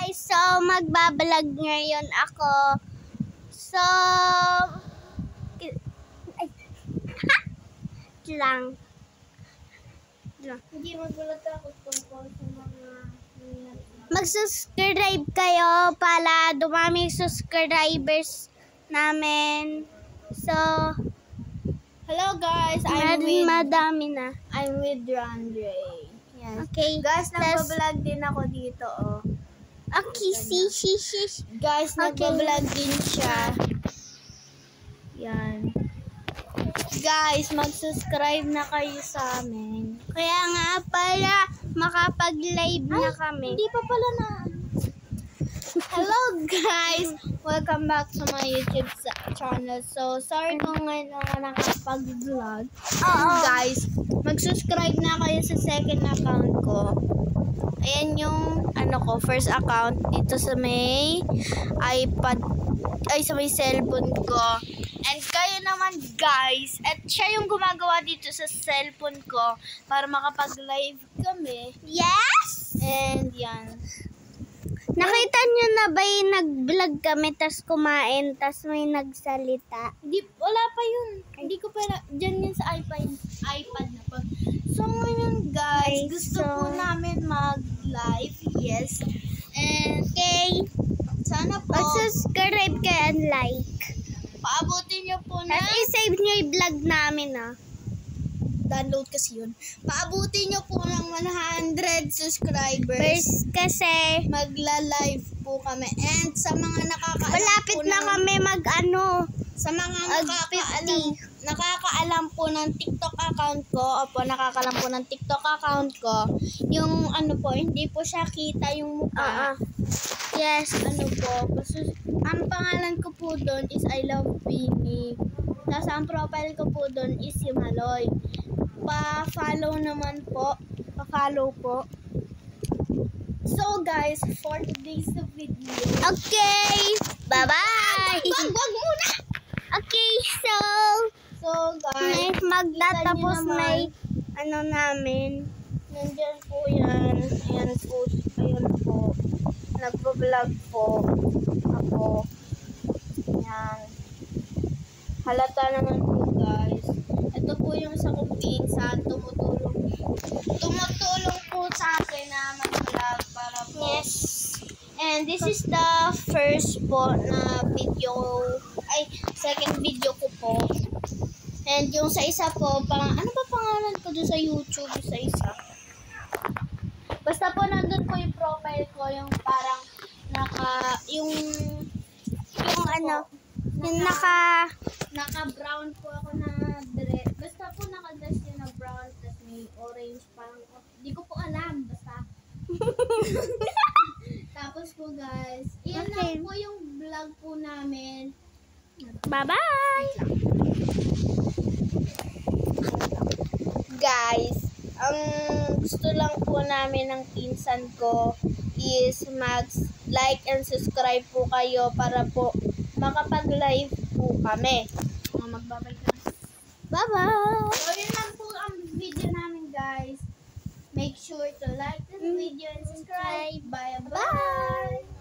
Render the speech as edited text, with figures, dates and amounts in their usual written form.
guys! So, magbablog ngayon ako. So, lang. Hindi magulat ako tungkol sa mga Mag-subscribe kayo para dumami subscribers namin. So, hello guys, madami na. I'm with Randre. Yes. Okay. Guys, nagbablog din ako dito, oh. Okay, sis. Guys, nagbablog din siya. Yan. Guys, mag-subscribe na kayo sa amin. Kaya nga pala, makapag-live na kami. Hindi pa pala na. Hello guys! Welcome back to my YouTube channel. So, sorry kung ngayon lang nakapag-vlog. Guys, mag-subscribe na kayo sa second account ko. Ayan yung first account dito sa may iPad, sa may cellphone ko. And kayo naman guys, at siya yung gumagawa dito sa cellphone ko para makapag-live kami. Yes! And yan. Nakita nyo na ba yung nag-vlog kami, tas kumain, tas may nagsalita? Wala pa yun. Hindi ko pa, dyan yun sa iPad na pa. So ngayon guys, gusto po namin mag-live, yes. And sana po, mag-subscribe kayo and like. paabutin nyo po na, At i-save nyo yung vlog namin, download kasi yun. Paabutin nyo po ng 100 subscribers. First kasi, magla-live po kami. And sa mga nakakaalam malapit po na kami sa mga nakakaalam po ng TikTok account ko, nakakaalam po ng TikTok account ko, yung hindi po siya kita yung mukha. Yes. Kasi ang pangalan ko po doon is I Love Pini. Tapos ang profile ko po doon is si Maloy. Pa-follow naman po. Pa-follow po. So guys, for today's video. Okay. Bye-bye. Wag muna. Okay, so guys, magtatapos may namin. Nandiyan po yan. Ayan po. Nagpo-vlog po ako. Yan. Halata naman po guys. Ito po yung sa kong pinsan. Tumutulong po sa akin na mag-vlog para po. Yes. And this is the first po na video, second video ko po. And yung sa isa po, ano ba pangalan ko doon sa YouTube sa isa? Basta po nandun po yung profile ko, yung parang yung naka-brown po ako na dress. Basta po naka-dress yun na brown, tapos may orange, parang, di ko po alam, basta. Tapos po guys, iyan lang po yung vlog po namin. Bye-bye! Guys, ang gusto lang po namin ng pinsan ko is mag-like and subscribe po kayo para po makapag-live po kami. Magbabay ka. Bye-bye! So, yun lang po ang video namin guys. Make sure to like this video and subscribe. Bye-bye!